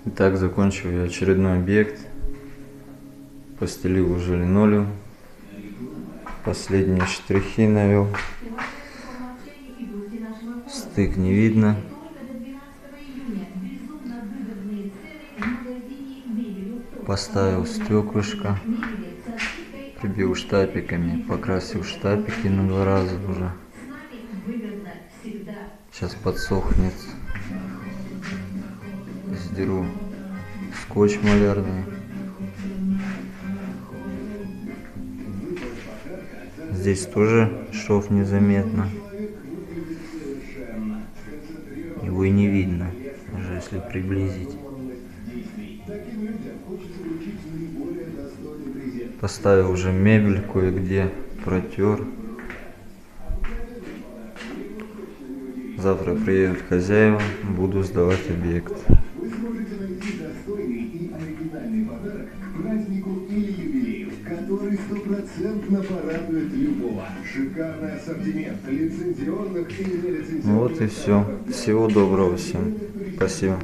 Итак, закончил я очередной объект. Постелил уже линолеум. Последние штрихи навел. Стык не видно. Поставил стеклышко. Прибил штапиками. Покрасил штапики на 2 раза уже. Сейчас подсохнет. Сдеру скотч малярный. Здесь тоже шов незаметно. Его и не видно, даже если приблизить. Поставил уже мебель кое-где, протер. Завтра приедут хозяева, буду сдавать объект. Который стопроцентно порадует любого. Шикарный ассортимент лицензионных и нелицензионных. Вот и все. Всего доброго всем. Спасибо.